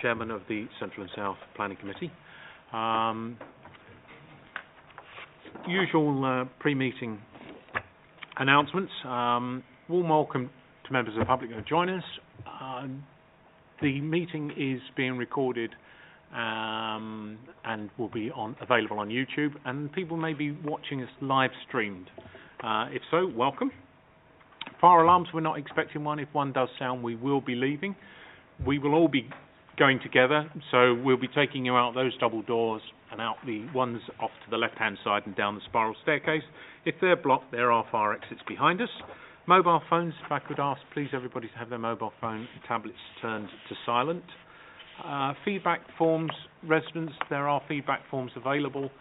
Chairman of the Central and South Planning Committee. Usual pre-meeting announcements. Warm welcome to members of the public who join us. The meeting is being recorded and will be available on YouTube, and people may be watching us live streamed. If so, welcome. Fire alarms, we're not expecting one. If one does sound, we will be leaving. We will all be going together, so we'll be taking you out those double doors and out the ones off to the left-hand side and down the spiral staircase. If they're blocked, there are fire exits behind us. Mobile phones, if I could ask, please, everybody to have their mobile phone and tablets turned to silent. Feedback forms, residents, there are feedback forms available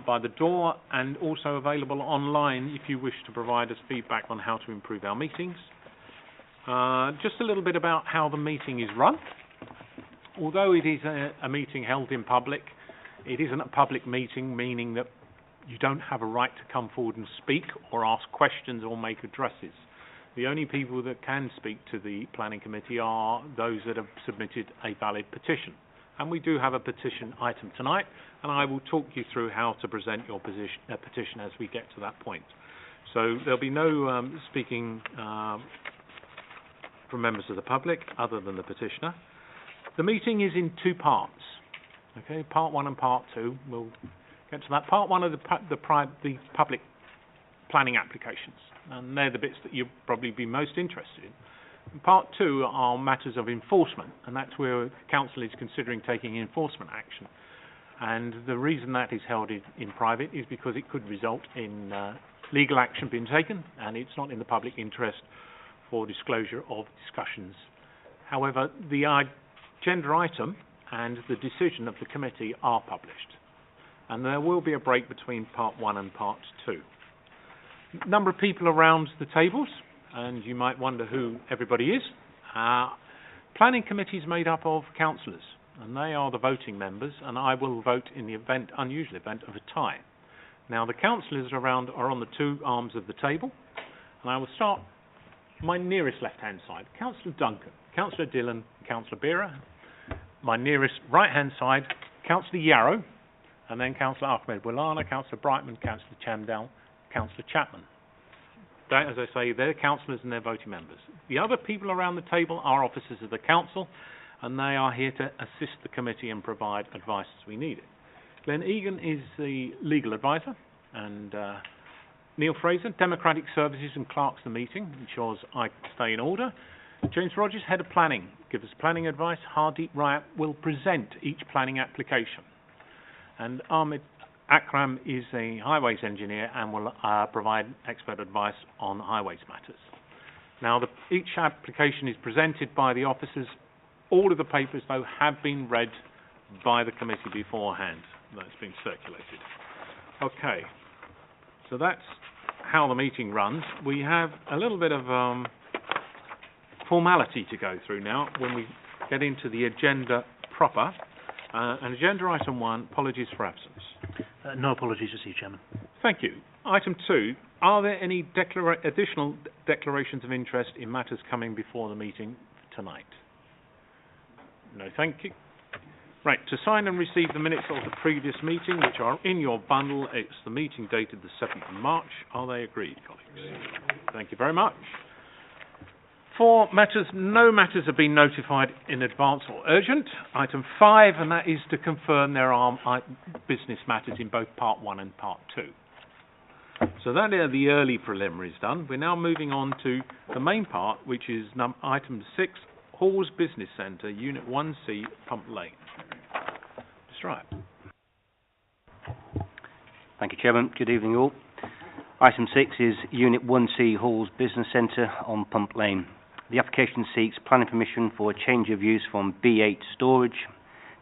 by the door and also available online if you wish to provide us feedback on how to improve our meetings. Just a little bit about how the meeting is run. Although it is a meeting held in public, it isn't a public meeting, meaning that you don't have a right to come forward and speak or ask questions or make addresses. The only people that can speak to the Planning Committee are those that have submitted a valid petition. And we do have a petition item tonight, and I will talk you through how to present your petition as we get to that point. So there'll be no speaking from members of the public other than the petitioner. The meeting is in two parts. Okay, part one and part two. We'll get to that. Part one of the public planning applications, and they're the bits that you'll probably be most interested in. And part two are matters of enforcement, and that's where the council is considering taking enforcement action. And the reason that is held in private is because it could result in legal action being taken, and it's not in the public interest for disclosure of discussions. However, the agenda item and the decision of the committee are published, and there will be a break between part one and part two. Number of people around the tables, and you might wonder who everybody is. Planning committee is made up of councillors, and they are the voting members, and I will vote in the unusual event of a tie. Now, the councillors around are on the two arms of the table, and I will start my nearest left-hand side, Councillor Duncan, Councillor Dillon, Councillor Borough. My nearest right-hand side, Councillor Yarrow, and then Councillor Ahmed Wallana, Councillor Brightman, Councillor Chamdell, Councillor Chapman. That, as I say, they're councillors and they're voting members. The other people around the table are officers of the council, and they are here to assist the committee and provide advice as we need it. Glenn Egan is the legal advisor, and Neil Fraser, Democratic Services, and clerks the meeting, ensures I stay in order. James Rogers, Head of Planning, gives us planning advice. Hardeep Rayat will present each planning application. And Ahmed Akram is a highways engineer and will provide expert advice on highways matters. Now, each application is presented by the officers. All of the papers, though, have been read by the committee beforehand. That's been circulated. Okay, so that's how the meeting runs. We have a little bit of formality to go through now when we get into the agenda proper. And agenda item one, apologies for absence. No apologies received, Chairman. Thank you. Item two, are there any additional declarations of interest in matters coming before the meeting tonight? No, thank you. Right, to sign and receive the minutes of the previous meeting, which are in your bundle, it's the meeting dated the 7th of March. Are they agreed, colleagues? Thank you very much. For matters, no matters have been notified in advance or urgent. Item 5, and that is to confirm there are business matters in both part 1 and part 2. So that are the early preliminaries done. We're now moving on to the main part, which is item 6, Halls Business Centre, Unit 1C, Pump Lane. Mr. Wright. Thank you, Chairman. Good evening, all. Item 6 is Unit 1C, Halls Business Centre on Pump Lane. The application seeks planning permission for a change of use from B8 storage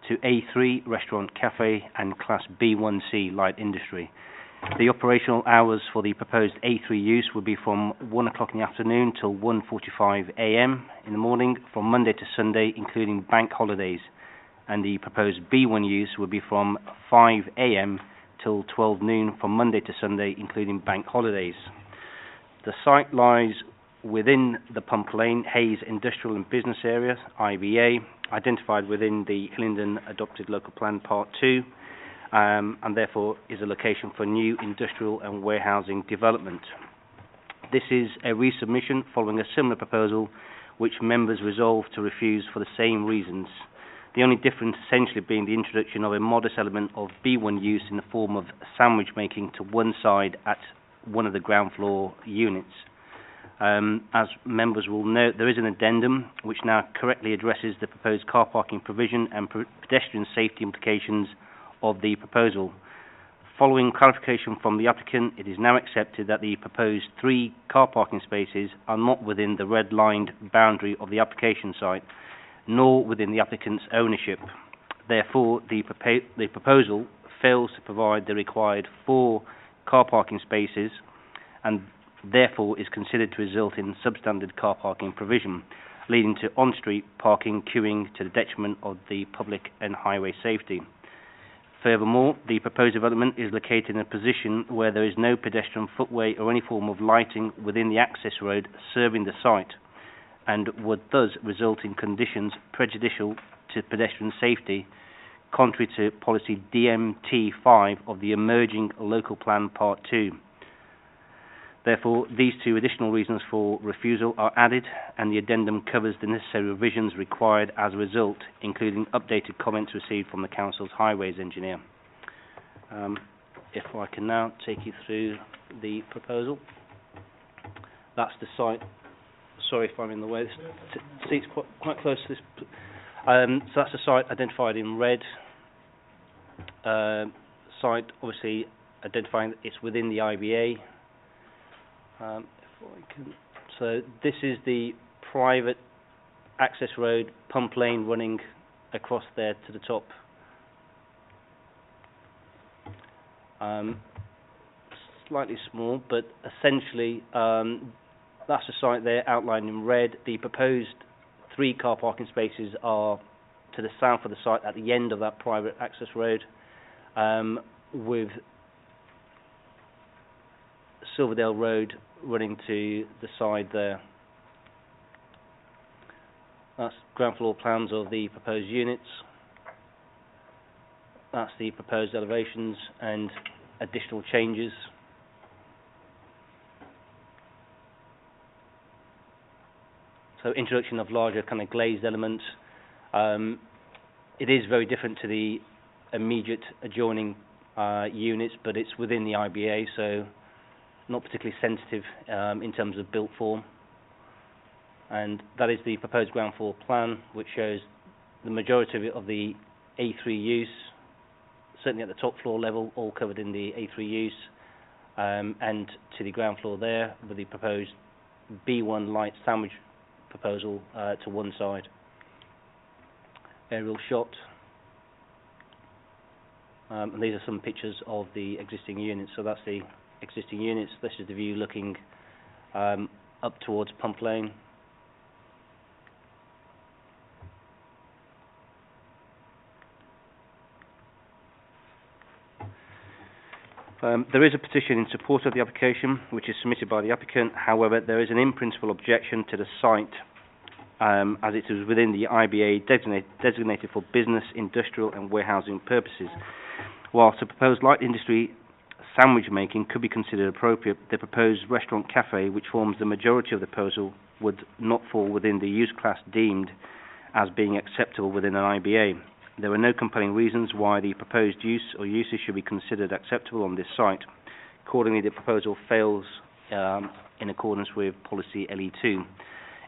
to A3 restaurant cafe and Class B1C light industry. The operational hours for the proposed A3 use will be from 1 o'clock in the afternoon till 1:45 a.m. in the morning from Monday to Sunday, including bank holidays. And the proposed B1 use will be from 5 a.m. till 12 noon from Monday to Sunday, including bank holidays. The site lies within the Pump Lane Hayes Industrial and Business Area, IBA, identified within the Hillingdon Adopted Local Plan Part 2, and therefore is a location for new industrial and warehousing development. This is a resubmission following a similar proposal which members resolved to refuse for the same reasons. The only difference essentially being the introduction of a modest element of B1 use in the form of sandwich making to one side at one of the ground floor units. As members will note, there is an addendum which now correctly addresses the proposed car parking provision and pedestrian safety implications of the proposal. Following clarification from the applicant, it is now accepted that the proposed 3 car parking spaces are not within the red-lined boundary of the application site, nor within the applicant's ownership. Therefore, the proposal fails to provide the required 4 car parking spaces and therefore is considered to result in substandard car parking provision, leading to on-street parking queuing to the detriment of the public and highway safety. Furthermore, the proposed development is located in a position where there is no pedestrian footway or any form of lighting within the access road serving the site, and would thus result in conditions prejudicial to pedestrian safety, contrary to policy DMT5 of the emerging local plan Part 2. Therefore, these 2 additional reasons for refusal are added, and the addendum covers the necessary revisions required as a result, including updated comments received from the Council's Highways Engineer. If I can now take you through the proposal. That's the site. Sorry if I'm in the way. The seat's quite close to this. So that's the site identified in red. Site obviously identifying that it's within the IBA. So this is the private access road, Pump Lane running across there to the top. Slightly small, but essentially that's the site there outlined in red. The proposed 3 car parking spaces are to the south of the site at the end of that private access road, with Silverdale Road running to the side there. That's ground floor plans of the proposed units. That's the proposed elevations and additional changes. So introduction of larger kind of glazed elements. It is very different to the immediate adjoining units, but it's within the IBA, so not particularly sensitive in terms of built form. And that is the proposed ground floor plan, which shows the majority of the A3 use, certainly at the top floor level, all covered in the A3 use, and to the ground floor there with the proposed B1 light sandwich proposal to one side. Aerial shot. And these are some pictures of the existing units. So that's the existing units. This is the view looking up towards Pump Lane. There is a petition in support of the application, which is submitted by the applicant. However, there is an in-principle objection to the site, as it is within the IBA designated for business, industrial and warehousing purposes. Whilst the proposed light industry sandwich making could be considered appropriate, the proposed restaurant cafe, which forms the majority of the proposal, would not fall within the use class deemed as being acceptable within an IBA. There are no compelling reasons why the proposed use or uses should be considered acceptable on this site. Accordingly, the proposal fails in accordance with policy LE2.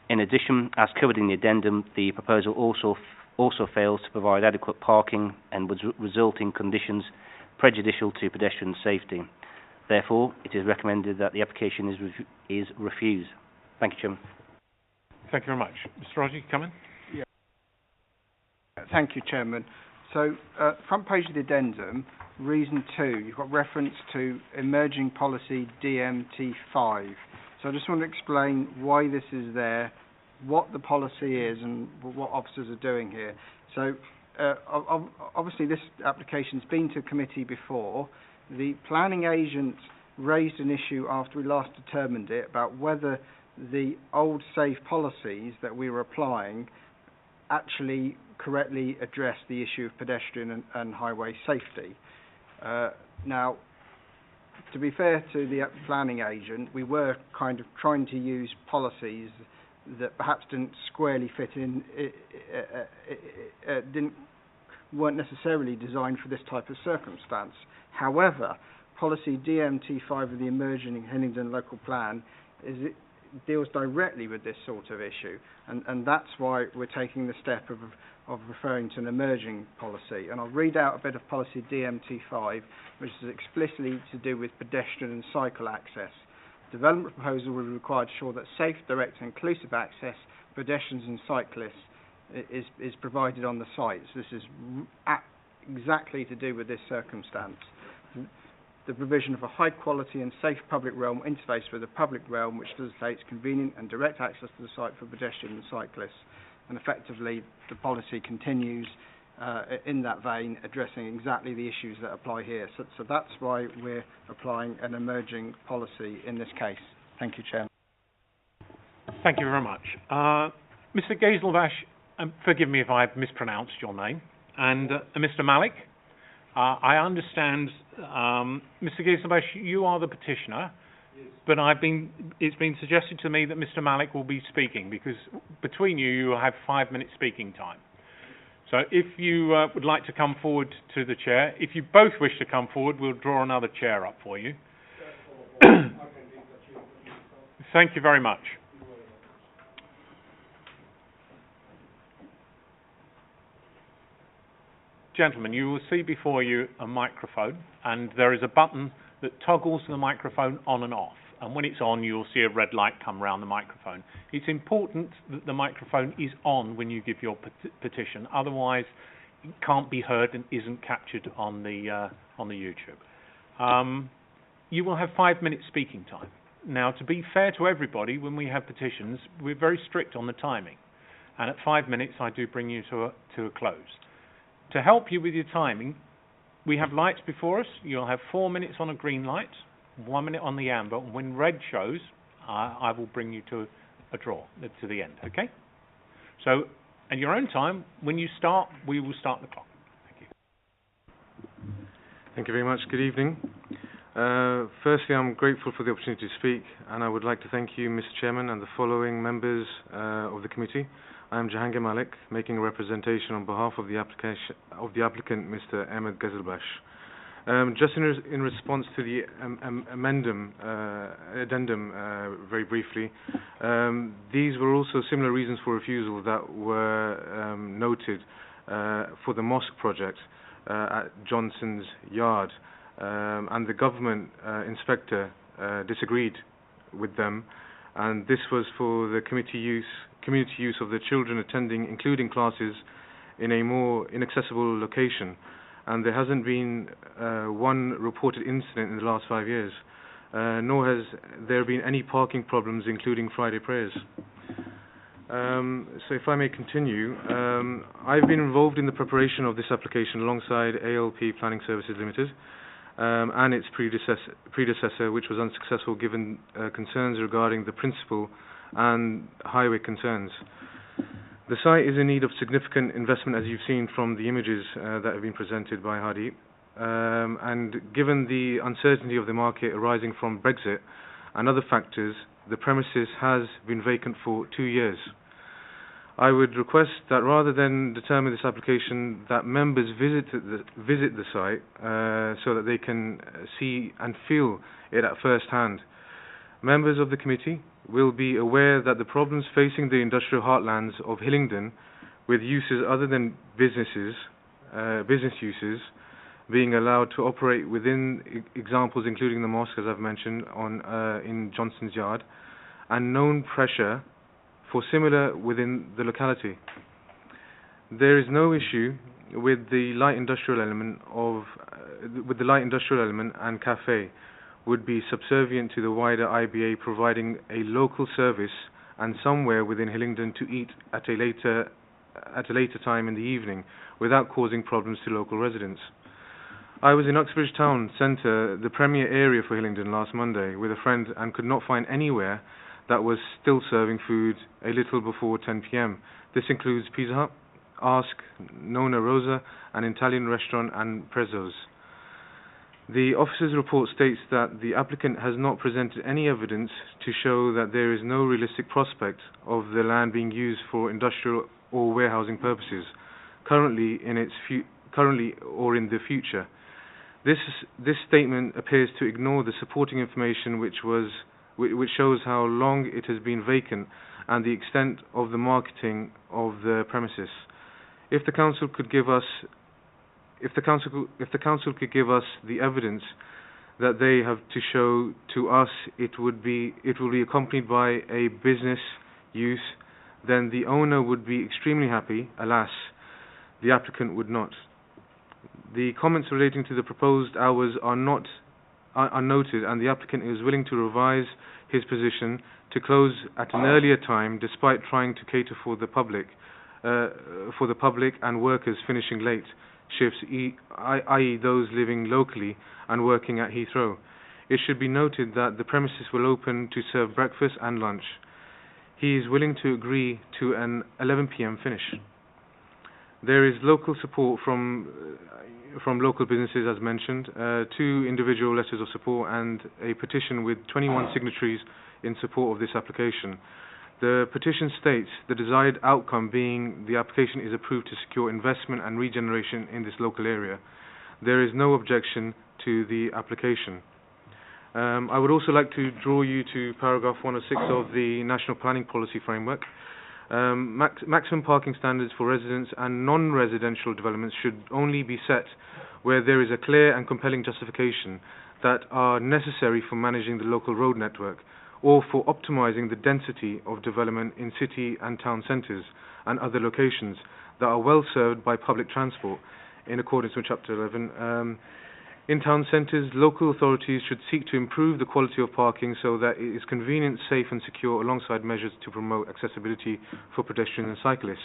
In addition, as covered in the addendum, the proposal also fails to provide adequate parking and would result in conditions prejudicial to pedestrian safety. Therefore, it is recommended that the application is refused. Thank you, Chairman. Thank you very much. Mr. Roger, you come in? Thank you, Chairman. So, front page of the addendum, reason 2, you've got reference to emerging policy DMT5. So I just want to explain why this is there, what the policy is and what officers are doing here. So, obviously this application's been to committee before. The planning agent raised an issue after we last determined it about whether the old safe policies that we were applying actually correctly address the issue of pedestrian and highway safety. Now, to be fair to the planning agent, we were kind of trying to use policies that perhaps didn't squarely fit in, weren't necessarily designed for this type of circumstance. However, policy DMT5 of the emerging Hillingdon local plan deals directly with this sort of issue, and that's why we're taking the step of referring to an emerging policy. And I'll read out a bit of policy DMT5, which is explicitly to do with pedestrian and cycle access. Development proposal will be required to ensure that safe, direct and inclusive access for pedestrians and cyclists is provided on the site. So this is exactly to do with this circumstance. The provision of a high quality and safe public realm interface with the public realm which facilitates convenient and direct access to the site for pedestrians and cyclists. And effectively the policy continues in that vein, addressing exactly the issues that apply here. So that's why we're applying an emerging policy in this case. Thank you, Chairman. Thank you very much. Mr. Gazelbash, forgive me if I've mispronounced your name, and Mr. Malik, I understand, Mr. Gazelbash, you are the petitioner, yes, but it's been suggested to me that Mr. Malik will be speaking, because between you will have 5 minutes speaking time. So if you would like to come forward to the chair, if you both wish to come forward, we'll draw another chair up for you. Thank you very much. Gentlemen, you will see before you a microphone, and there is a button that toggles the microphone on and off. And when it's on, you'll see a red light come round the microphone. It's important that the microphone is on when you give your petition. Otherwise, it can't be heard and isn't captured on the YouTube. You will have 5 minutes speaking time. Now, to be fair to everybody, when we have petitions, we're very strict on the timing. And at 5 minutes, I do bring you to a close. To help you with your timing, we have lights before us. You'll have 4 minutes on a green light, 1 minute on the amber. When red shows, I will bring you to a draw, to the end, okay? So, at your own time, when you start, we will start the clock. Thank you. Thank you very much. Good evening. Firstly, I'm grateful for the opportunity to speak, and I would like to thank you, Mr. Chairman, and the following members of the committee. I am Jahangir Malik, making a representation on behalf of the applicant, Mr. Ahmed Gazelbash. Just in response to the addendum, very briefly, these were also similar reasons for refusal that were noted for the mosque project at Johnson's Yard, and the government inspector disagreed with them, and this was for the community use of the children attending, including classes, in a more inaccessible location. And there hasn't been one reported incident in the last 5 years, nor has there been any parking problems, including Friday prayers. So if I may continue, I've been involved in the preparation of this application alongside ALP Planning Services Limited and its predecessor, which was unsuccessful given concerns regarding the principal and highway concerns. The site is in need of significant investment, as you've seen from the images that have been presented by Hadi, and given the uncertainty of the market arising from Brexit and other factors, the premises has been vacant for 2 years. I would request that rather than determine this application, that members visit the site so that they can see and feel it at first hand. Members of the committee will be aware that the problems facing the industrial heartlands of Hillingdon, with uses other than business uses, being allowed to operate within examples including the mosque, as I've mentioned, in Johnson's Yard, and known pressure for similar within the locality. There is no issue with the light industrial element and cafe would be subservient to the wider IBA providing a local service and somewhere within Hillingdon to eat at a later time in the evening without causing problems to local residents. I was in Uxbridge Town Centre, the premier area for Hillingdon, last Monday with a friend, and could not find anywhere that was still serving food a little before 10 p.m. This includes Pizza Hut, Ask, Nonna Rosa, an Italian restaurant, and Prezzo's. The officer's report states that the applicant has not presented any evidence to show that there is no realistic prospect of the land being used for industrial or warehousing purposes, currently or in the future. This statement appears to ignore the supporting information which shows how long it has been vacant and the extent of the marketing of the premises. If the council could give us the evidence that they have to show to us, it will be accompanied by a business use, then the owner would be extremely happy. Alas, the applicant would not. The comments relating to the proposed hours are noted, and the applicant is willing to revise his position to close at an earlier time, despite trying to cater for the public and workers finishing late shifts, i.e. those living locally and working at Heathrow. It should be noted that the premises will open to serve breakfast and lunch. He is willing to agree to an 11 p.m. finish. There is local support from local businesses, as mentioned, 2 individual letters of support and a petition with 21 signatories in support of this application. The petition states the desired outcome being the application is approved to secure investment and regeneration in this local area. There is no objection to the application. I would also like to draw you to paragraph 106 of the National Planning Policy Framework. Maximum parking standards for residents and non-residential developments should only be set where there is a clear and compelling justification that are necessary for managing the local road network or for optimizing the density of development in city and town centres and other locations that are well served by public transport in accordance with Chapter 11. In town centres, local authorities should seek to improve the quality of parking so that it is convenient, safe and secure, alongside measures to promote accessibility for pedestrians and cyclists.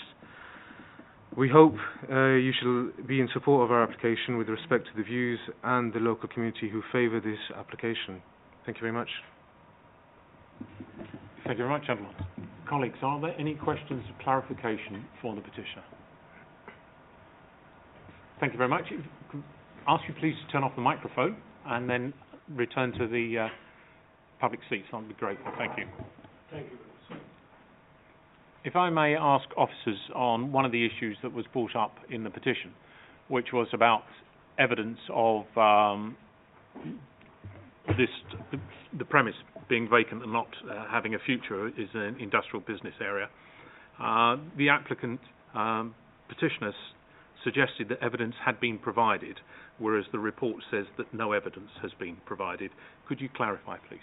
We hope you shall be in support of our application with respect to the views and the local community who favour this application. Thank you very much. Thank you very much, gentlemen. Colleagues, are there any questions of clarification for the petitioner? Thank you very much. Ask you please to turn off the microphone and then return to the public seats. That would be great. Thank you. Thank you. If I may ask officers on one of the issues that was brought up in the petition, which was about evidence of the premise being vacant and not having a future is an industrial business area. The applicant petitioners suggested that evidence had been provided, whereas the report says that no evidence has been provided. Could you clarify, please?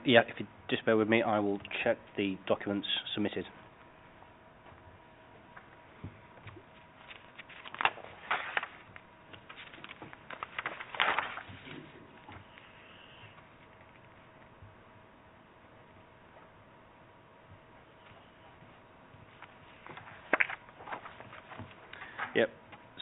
Yeah, if you just bear with me, I will check the documents submitted. Yep.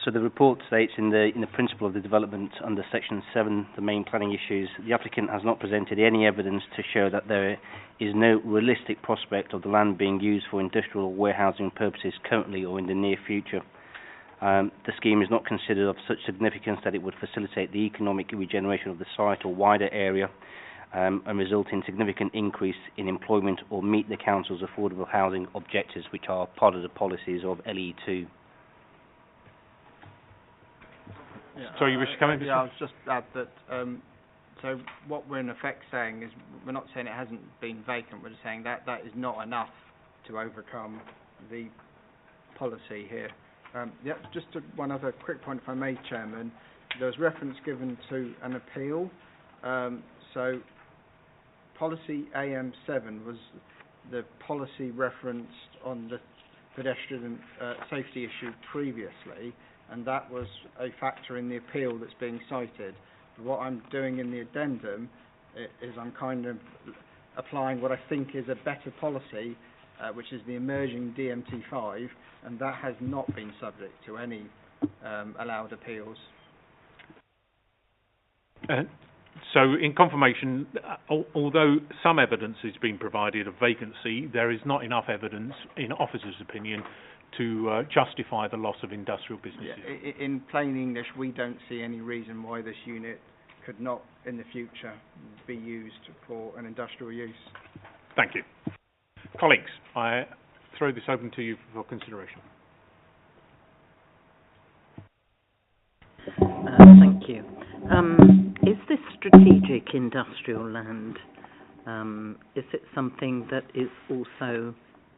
So the report states in the principle of the development under Section 7, the main planning issues, the applicant has not presented any evidence to show that there is no realistic prospect of the land being used for industrial or warehousing purposes currently or in the near future. The scheme is not considered of such significance that it would facilitate the economic regeneration of the site or wider area and result in significant increase in employment or meet the council's affordable housing objectives, which are part of the policies of LE2. Yeah, So you wish to come in? Yeah, I was just add that, so what we're in effect saying is, we're not saying it hasn't been vacant, we're just saying that that is not enough to overcome the policy here. Yeah, just one other quick point, if I may, Chairman. There was reference given to an appeal. So policy AM7 was the policy referenced on the pedestrian safety issue previously, and that was a factor in the appeal that's being cited. But what I'm doing in the addendum is I'm kind of applying what I think is a better policy, which is the emerging DMT5, and that has not been subject to any allowed appeals. So in confirmation, although some evidence has been provided of vacancy, there is not enough evidence, in officers' opinion, to justify the loss of industrial businesses. Yeah, in plain English, we don't see any reason why this unit could not, in the future, be used for an industrial use. Thank you. Colleagues, I throw this open to you for consideration. Thank you. Is this strategic industrial land, is it something that is also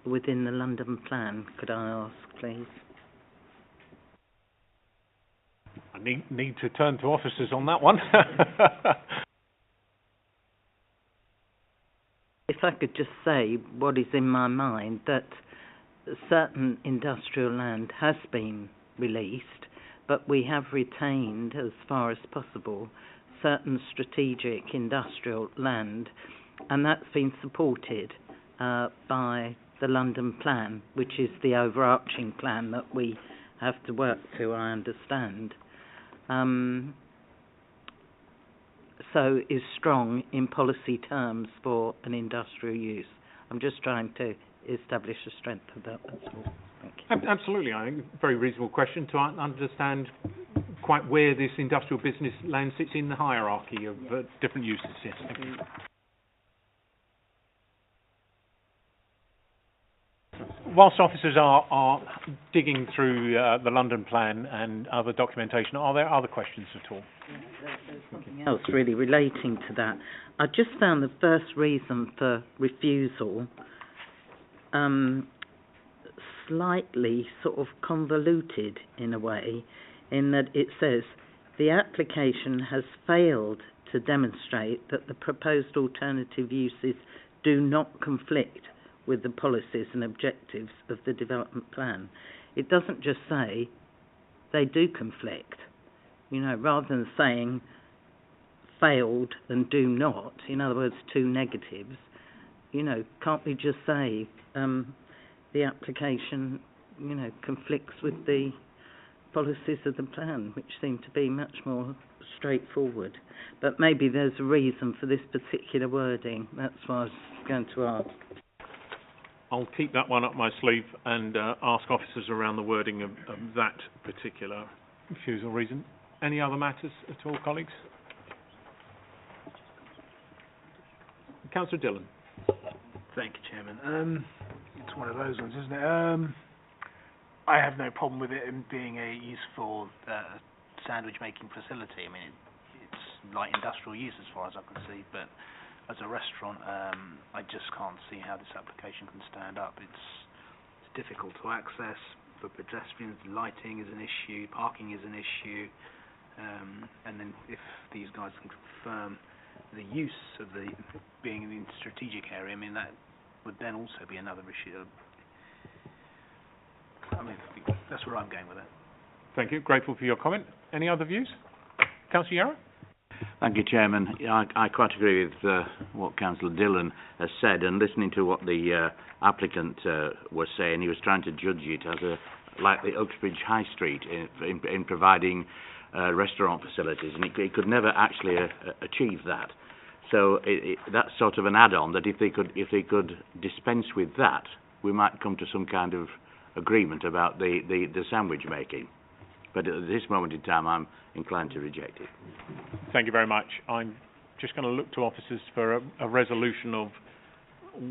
within the London plan, could I ask, please? I need to turn to officers on that one. If I could just say what is in my mind, that certain industrial land has been released, but we have retained, as far as possible, certain strategic industrial land, and that's been supported by the London plan, which is the overarching plan that we have to work to, I understand. So is strong in policy terms for an industrial use. I'm just trying to establish the strength of that, that's all. Thank you. Absolutely, I think a very reasonable question to understand quite where this industrial business land sits in the hierarchy of different uses. Yes, thank you. Whilst officers are digging through the London plan and other documentation, are there other questions at all? There's something else really relating to that. I just found the first reason for refusal slightly sort of convoluted in a way, in that it says the application has failed to demonstrate that the proposed alternative uses do not conflict with the policies and objectives of the development plan. It doesn't just say they do conflict. You know, rather than saying failed and do not, in other words, two negatives, you know, can't we just say the application, you know, conflicts with the policies of the plan, which seem to be much more straightforward. But maybe there's a reason for this particular wording. That's what I was going to ask. I'll keep that one up my sleeve and ask officers around the wording of that particular refusal reason. Any other matters at all, colleagues? Councillor Dillon. Thank you, Chairman. It's one of those ones, isn't it? I have no problem with it being a useful sandwich making facility. I mean, it's light industrial use as far as I can see, but as a restaurant, I just can't see how this application can stand up. It's difficult to access for pedestrians. Lighting is an issue, parking is an issue, and then if these guys can confirm the use of the being in the strategic area, I mean, that would then also be another issue. I mean, that's where I'm going with it. Thank you. Grateful for your comment. Any other views? Councillor Yarrow? Thank you, Chairman. I quite agree with what Councillor Dillon has said, and listening to what the applicant was saying, he was trying to judge it as like the Uxbridge High Street in providing restaurant facilities, and he could never actually achieve that. So that's sort of an add-on that if they could dispense with that, we might come to some kind of agreement about the sandwich making. But at this moment in time, I'm inclined to reject it. Thank you very much. I'm just going to look to officers for a resolution of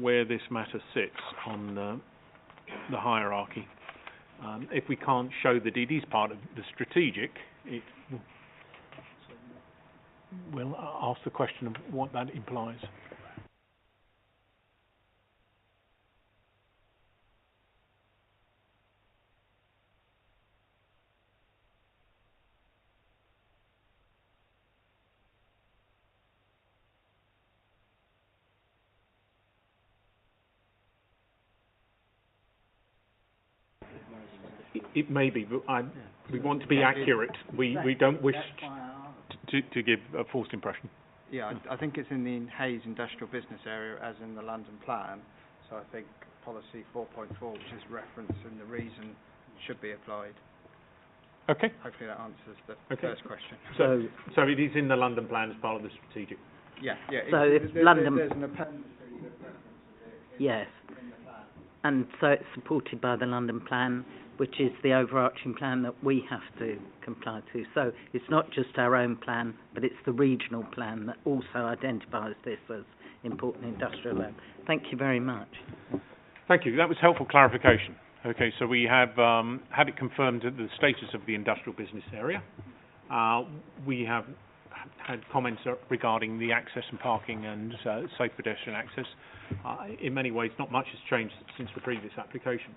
where this matter sits on the hierarchy. If we can't show that it is part of the strategic, we'll ask the question of what that implies. It may be, but we want to be accurate. We don't wish to give a false impression. Yeah, I think it's in the Hayes Industrial Business Area as in the London Plan, so I think policy 4.4, which is referenced in the reason, should be applied. Okay. Hopefully that answers the Okay. first question. So it is in the London plan as part of the strategic. Yeah, yeah. So if London... There's an appendix that references it Yes. in the plan. And so it's supported by the London plan, which is the overarching plan that we have to comply to. So it's not just our own plan, but it's the regional plan that also identifies this as important industrial zone. Thank you very much. Thank you. That was helpful clarification. Okay, so we have had it confirmed that the status of the industrial business area. We have had comments regarding the access and parking and safe pedestrian access. In many ways, not much has changed since the previous application.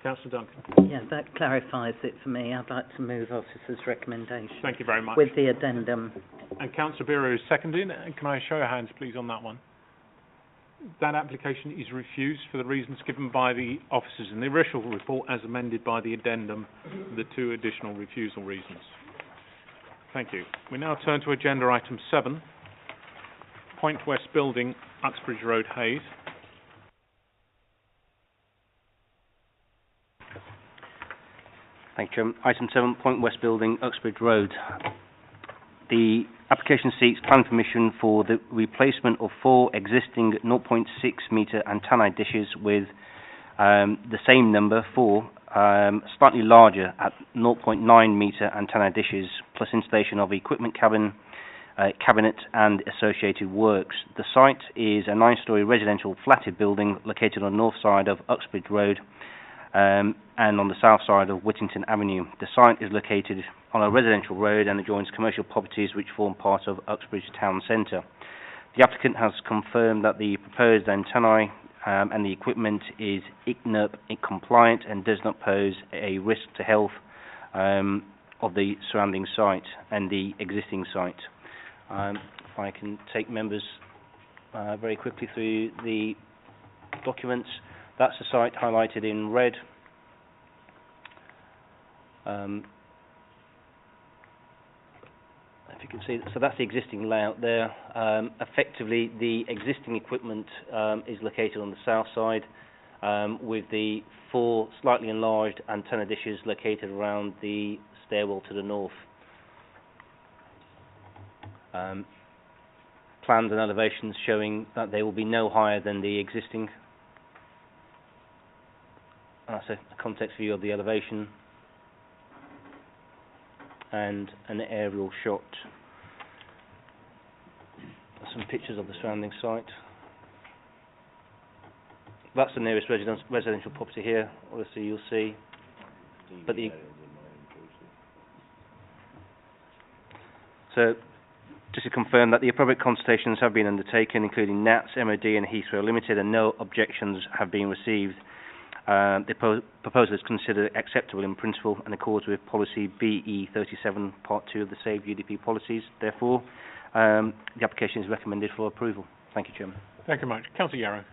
Councillor Duncan. Yeah, that clarifies it for me. I'd like to move officer's recommendation. Thank you very much. With the addendum. And Councillor Biro is seconded. And can I show your hands, please, on that one? That application is refused for the reasons given by the officers in the initial report as amended by the addendum, the 2 additional refusal reasons. Thank you. We now turn to agenda item 7, Point West Building, Uxbridge Road, Hayes. Thank you, Chairman. Item 7, Point West Building, Uxbridge Road. The application seeks planning permission for the replacement of 4 existing 0.6 metre antennae dishes with the same number, 4, slightly larger at 0.9 metre antennae dishes, plus installation of equipment cabinet and associated works. The site is a 9-storey residential flatted building located on the north side of Uxbridge Road and on the south side of Whittington Avenue. The site is located on a residential road and adjoins commercial properties which form part of Uxbridge Town Centre. The applicant has confirmed that the proposed antennae and the equipment is ICNIRP compliant and does not pose a risk to health of the surrounding site and the existing site. If I can take members very quickly through the documents. That's the site highlighted in red. If you can see, so that's the existing layout there. Effectively, the existing equipment is located on the south side, with the 4 slightly enlarged antenna dishes located around the stairwell to the north. Plans and elevations showing that they will be no higher than the existing. That's a context view of the elevation and an aerial shot. Some pictures of the surrounding site. That's the nearest residential property here. Obviously, you'll see. But so, just to confirm that the appropriate consultations have been undertaken, including NATS, MOD, and Heathrow Limited, and no objections have been received. The proposal is considered acceptable in principle and accords with policy BE 37 Part 2 of the SAVE UDP policies. Therefore, the application is recommended for approval. Thank you, Chairman. Thank you very much. Councillor Yarrow.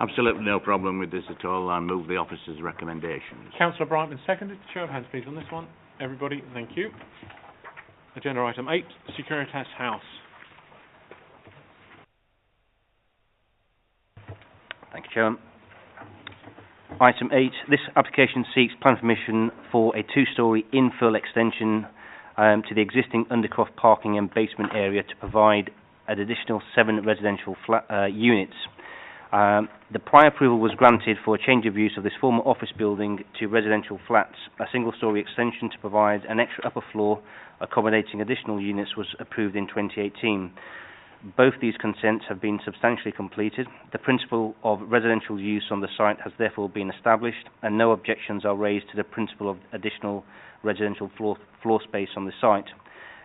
Absolutely no problem with this at all. I move the officer's recommendations. Councillor Brightman seconded. Show of hands, please, on this one. Everybody, thank you. Agenda item 8, Securitas House. Thank you, Chairman. Item 8, this application seeks planning permission for a 2-storey infill extension to the existing undercroft parking and basement area to provide an additional 7 residential units. The prior approval was granted for a change of use of this former office building to residential flats. A single-storey extension to provide an extra upper floor accommodating additional units was approved in 2018. Both these consents have been substantially completed. The principle of residential use on the site has therefore been established, and no objections are raised to the principle of additional residential floor space on the site.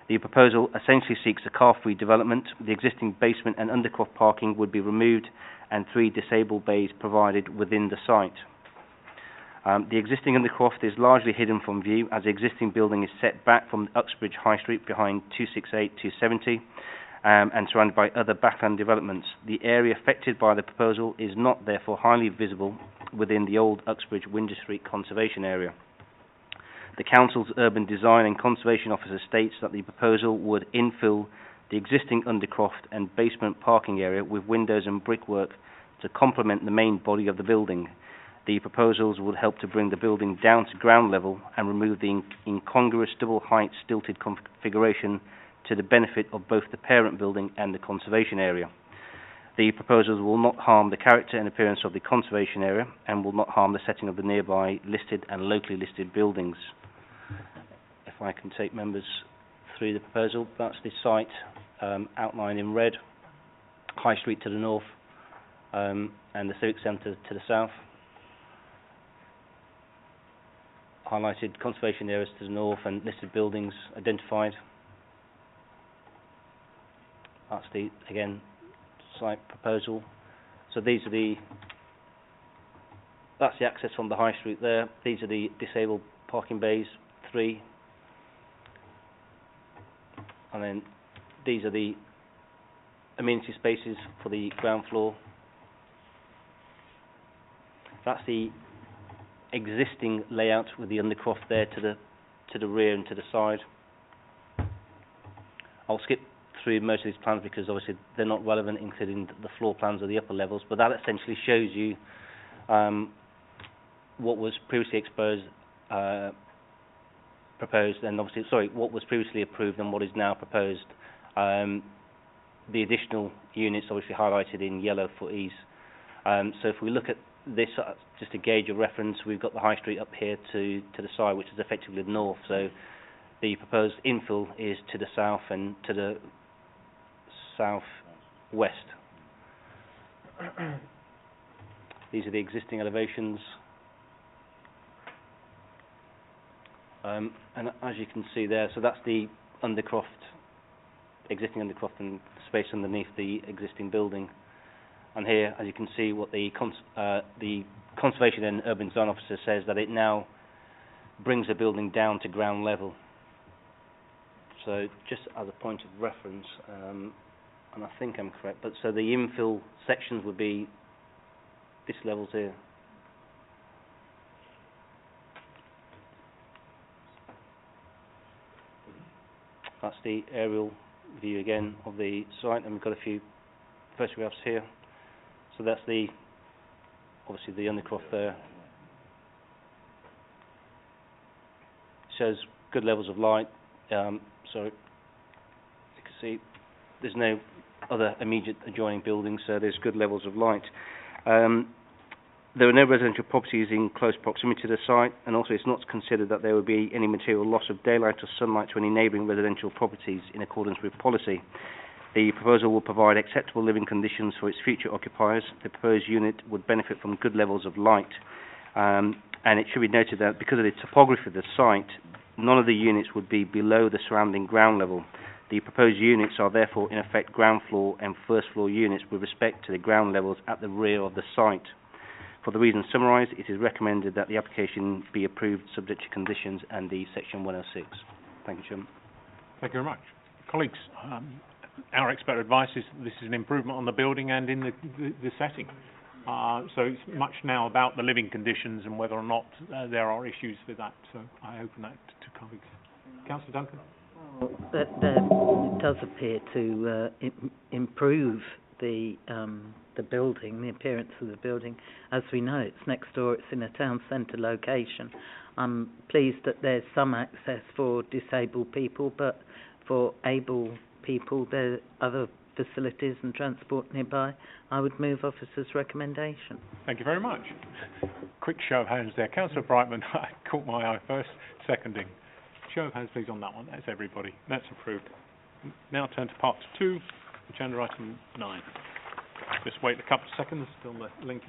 The proposal essentially seeks a car-free development. The existing basement and undercroft parking would be removed and 3 disabled bays provided within the site. The existing undercroft is largely hidden from view as the existing building is set back from Uxbridge High Street behind 268, 270 and surrounded by other backland developments. The area affected by the proposal is not therefore highly visible within the old Uxbridge Windsor Street Conservation Area. The Council's Urban Design and Conservation Officer states that the proposal would infill the existing undercroft and basement parking area with windows and brickwork to complement the main body of the building. The proposals will help to bring the building down to ground level and remove the incongruous double-height stilted configuration to the benefit of both the parent building and the conservation area. The proposals will not harm the character and appearance of the conservation area and will not harm the setting of the nearby listed and locally listed buildings. If I can take members through the proposal, that's the site outlined in red, High Street to the north, and the Civic Centre to the south. Highlighted conservation areas to the north and listed buildings identified. That's the, again, site proposal. So these are that's the access from the High Street there. These are the disabled parking bays, 3. And then these are the amenity spaces for the ground floor. That's the existing layout with the undercroft there to the rear and to the side. I'll skip through most of these plans because obviously they're not relevant, including the floor plans of the upper levels, but that essentially shows you what was previously proposed and obviously, what was previously approved and what is now proposed. The additional units obviously highlighted in yellow for ease. So if we look at this, just to gauge a reference, we've got the High Street up here to the side, which is effectively the north. So the proposed infill is to the south and to the south-west. These are the existing elevations. And as you can see there, so that's the undercroft, existing undercroft and space underneath the existing building. And here, as you can see, what the Conservation and Urban Design Officer says, that it now brings the building down to ground level. So just as a point of reference, and I think I'm correct, but so the infill sections would be this levels here. That's the aerial view again of the site, and we've got a few photographs here. So that's obviously the undercroft there. Shows good levels of light. So you can see there's no other immediate adjoining buildings, so there's good levels of light. There are no residential properties in close proximity to the site, and also it's not considered that there will be any material loss of daylight or sunlight to any neighbouring residential properties in accordance with policy. The proposal will provide acceptable living conditions for its future occupiers. The proposed unit would benefit from good levels of light, and it should be noted that because of the topography of the site, none of the units would be below the surrounding ground level. The proposed units are therefore in effect ground floor and first floor units with respect to the ground levels at the rear of the site. For the reasons summarised, it is recommended that the application be approved subject to conditions and the Section 106. Thank you, Chairman. Thank you very much. Colleagues, our expert advice is this is an improvement on the building and in the setting. So it's much now about the living conditions and whether or not there are issues with that. So I open that to colleagues. Councillor Duncan? It does appear to improve the building, the appearance of the building. As we know, it's next door, it's in a town centre location. I'm pleased that there's some access for disabled people, but for able people there are other facilities and transport nearby. I would move officer's recommendation. Thank you very much. Quick show of hands there. Councillor Brightman caught my eye first, seconding. Show of hands please on that one. That's everybody. That's approved. Now turn to part 2, agenda item 9. Just wait a couple of seconds till the link